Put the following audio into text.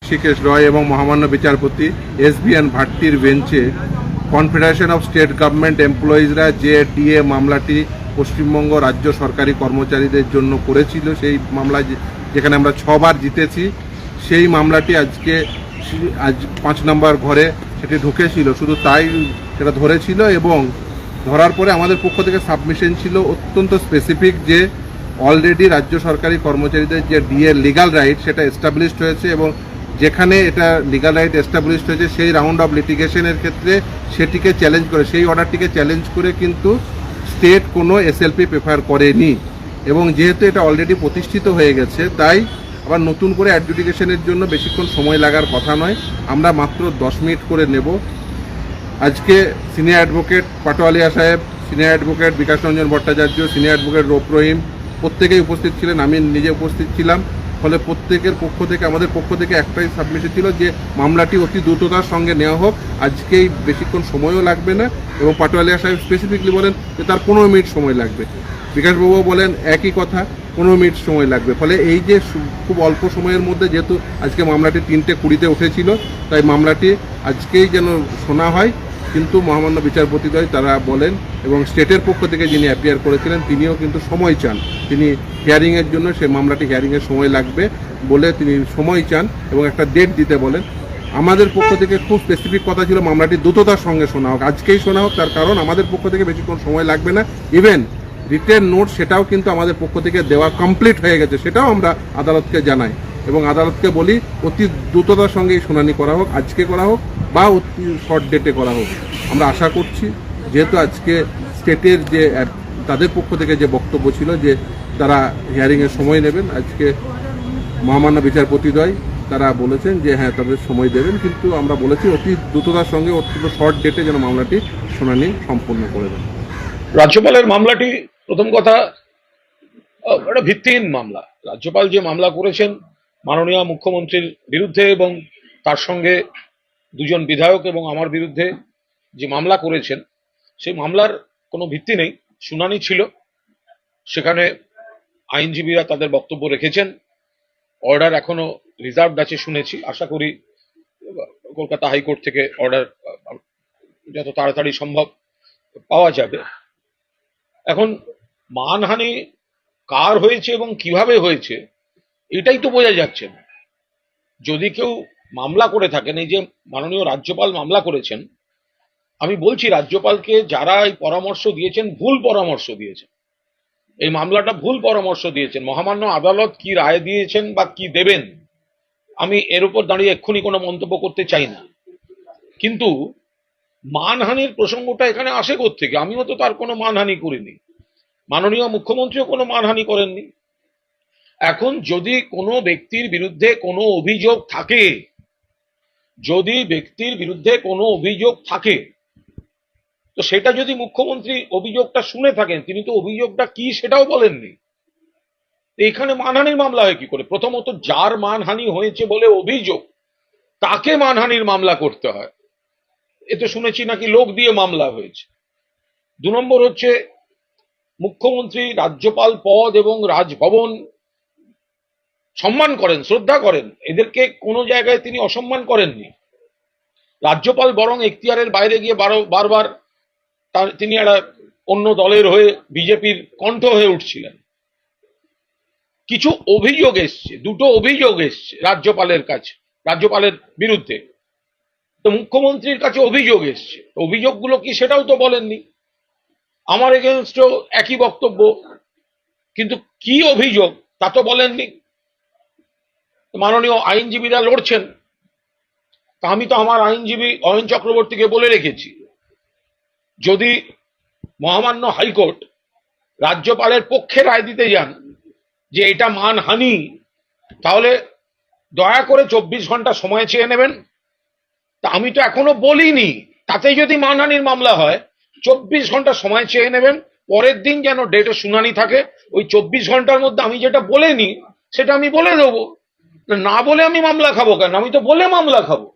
ঋষিকেশ রয় এবং মহামান্য বিচারপতি SBN ভাট্টির বেঞ্চে কনফেডারেশন অফ স্টেট গভর্নমেন্ট এমপ্লয়িজরা যে ডিএ মামলাটি পশ্চিমবঙ্গ রাজ্য সরকারি কর্মচারীদের জন্য করেছিল, সেই মামলা যেখানে আমরা 6 বার জিতেছি, সেই মামলাটি আজ 5 নম্বর ঘরে সেটি ঢুকেছিল। শুধু তাই, সেটা ধরেছিল এবং ধরার পরে আমাদের পক্ষ থেকে সাবমিশন ছিল অত্যন্ত স্পেসিফিক যে অলরেডি রাজ্য সরকারি কর্মচারীদের যে ডিএ লিগাল রাইট সেটা এস্টাবলিশড হয়েছে এবং যেখানে এটা লিগাল রাইট এস্টাবলিশড হয়েছে সেই রাউন্ড অফ লিটিগেশনের ক্ষেত্রে সেটিকে চ্যালেঞ্জ করে, সেই অর্ডারটিকে চ্যালেঞ্জ করে কিন্তু স্টেট কোনো SLP প্রেফার করেনি। এবং যেহেতু এটা অলরেডি প্রতিষ্ঠিত হয়ে গেছে, তাই আবার নতুন করে অ্যাডজুডিকেশনের জন্য বেশিক্ষণ সময় লাগার কথা নয়। আমরা মাত্র 10 মিনিট করে নেব। আজকে সিনিয়র অ্যাডভোকেট পাটোয়ালিয়া সাহেব, senior advocate Bikash Ranjan Bhattacharya, senior advocate Rauf রহিম প্রত্যেকেই উপস্থিত ছিলেন, আমি নিজে উপস্থিত ছিলাম। ফলে প্রত্যেকের পক্ষ থেকে, আমাদের পক্ষ থেকে একটাই সাবমিশন ছিল যে মামলাটি অতি দ্রুততার সঙ্গে নেওয়া হোক। আজকেই বেশিক্ষণ সময়ও লাগবে না এবং পাটোয়ালিয়া সাহেব স্পেসিফিকলি বলেন যে তার 15 মিনিট সময় লাগবে। বিকাশবাবুও বলেন একই কথা, 15 মিনিট সময় লাগবে। ফলে এই যে খুব অল্প সময়ের মধ্যে, যেহেতু আজকে মামলাটি 3:20 উঠেছিল, তাই মামলাটি আজকেই যেন শোনা হয়। কিন্তু মহামান্য বিচারপতিদ্বয় তারা বলেন এবং স্টেটের পক্ষ থেকে যিনি অ্যাপিয়ার করেছিলেন তিনিও কিন্তু সময় চান, তিনি হিয়ারিংয়ের জন্য, সে মামলাটি হিয়ারিংয়ের সময় লাগবে বলে তিনি সময় চান এবং একটা ডেট দিতে বলেন। আমাদের পক্ষ থেকে খুব স্পেসিফিক কথা ছিল মামলাটি দ্রুততার সঙ্গে শোনা হোক, আজকেই শোনা হোক। তার কারণ আমাদের পক্ষ থেকে বেশিক্ষণ সময় লাগবে না। ইভেন রিটেন নোট সেটাও কিন্তু আমাদের পক্ষ থেকে দেওয়া কমপ্লিট হয়ে গেছে, সেটাও আমরা আদালতকে জানাই এবং আদালতকে বলি অতি দ্রুততার সঙ্গে শুনানি করা হোক, আজকে করা হোক বা অতি শর্ট ডেটে করা হোক। আমরা আশা করছি, যেহেতু আজকে স্টেটের যে তাদের পক্ষ থেকে যে বক্তব্য ছিল যে তারা হিয়ারিংয়ের সময় নেবেন, আজকে মহামান্য বিচারপতিদ্বয় তারা বলেছেন যে হ্যাঁ তাদের সময় দেবেন, কিন্তু আমরা বলেছি অতি দ্রুততার সঙ্গে অত্যন্ত শর্ট ডেটে যেন মামলাটি শুনানি সম্পূর্ণ করে দেন। রাজ্যপালের মামলাটি প্রথম কথা একটা ভিত্তিহীন মামলা। রাজ্যপাল যে মামলা করেছেন মাননীয় মুখ্যমন্ত্রীর বিরুদ্ধে এবং তার সঙ্গে 2 জন বিধায়ক এবং আমার বিরুদ্ধে যে মামলা করেছেন, সেই মামলার কোনো ভিত্তি নেই। শুনানি ছিল, সেখানে আইনজীবীরা তাদের বক্তব্য রেখেছেন, অর্ডার এখনো রিজার্ভড আছে শুনেছি। আশা করি কলকাতা হাইকোর্ট থেকে অর্ডার যত তাড়াতাড়ি সম্ভব পাওয়া যাবে। এখন মানহানি কার হয়েছে এবং কিভাবে হয়েছে এটাই তো বোঝা যাচ্ছে না। যদি কেউ মামলা করে থাকেন, এই যে মাননীয় রাজ্যপাল মামলা করেছেন, আমি বলছি রাজ্যপালকে যারা এই পরামর্শ দিয়েছেন ভুল পরামর্শ দিয়েছেন, এই মামলাটা ভুল পরামর্শ দিয়েছেন। মহামান্য আদালত কি রায় দিয়েছেন বা কি দেবেন আমি এর উপর দাঁড়িয়ে এক্ষুনি কোনো মন্তব্য করতে চাই না, কিন্তু মানহানির প্রসঙ্গটা এখানে আসে কোত্থেকে? আমিও তো তার কোনো মানহানি করিনি, মাননীয় মুখ্যমন্ত্রীও কোনো মানহানি করেননি। এখন যদি কোনো ব্যক্তির বিরুদ্ধে কোনো অভিযোগ থাকে, যদি ব্যক্তির বিরুদ্ধে কোনো অভিযোগ থাকে, তো সেটা যদি মুখ্যমন্ত্রী অভিযোগটা শুনে থাকেন, তিনি তো অভিযোগটা কি সেটাও বলেননি। এখানে মানহানির মামলা হয় কি করে? প্রথমত যার মানহানি হয়েছে বলে অভিযোগ, তাকে মানহানির মামলা করতে হয়। এ তো শুনেছি নাকি লোক দিয়ে মামলা হয়েছে। 2 নম্বর হচ্ছে মুখ্যমন্ত্রী রাজ্যপাল পদ এবং রাজভবন সম্মান করেন, শ্রদ্ধা করেন, এদেরকে কোনো জায়গায় তিনি অসম্মান করেননি। রাজ্যপাল বরং এখতিয়ারের বাইরে গিয়ে বারবার তিনি একটা অন্য দলের হয়ে বিজেপির কণ্ঠ হয়ে উঠছিলেন। কিছু অভিযোগ এসছে, 2টো অভিযোগ এসছে রাজ্যপালের কাছে, রাজ্যপালের বিরুদ্ধে। তো মুখ্যমন্ত্রীর কাছে অভিযোগ এসছে, অভিযোগগুলো কি সেটাও তো বলেননি। আমার এগেনস্টও একই বক্তব্য, কিন্তু কি অভিযোগ তা তো বলেননি। মাননীয় আইনজীবীরা লড়ছেন, তা আমি তো আমার আইনজীবী অয়ন চক্রবর্তীকে বলে রেখেছি, যদি মহামান্য হাইকোর্ট রাজ্যপালের পক্ষে রায় দিতে যান যে এটা মানহানি, তাহলে দয়া করে 24 ঘন্টা সময় চেয়ে নেবেন। তা আমি তো এখনো বলিনি, তাতে যদি মানহানির মামলা হয় 24 ঘন্টা সময় চেয়ে নেবেন, পরের দিন যেন ডেটে শুনানি থাকে। ওই 24 ঘন্টার মধ্যে আমি যেটা বলিনি সেটা আমি বলে দেবো। না বলে আমি মামলা খাবো কেন? আমি তো বলে মামলা খাবো।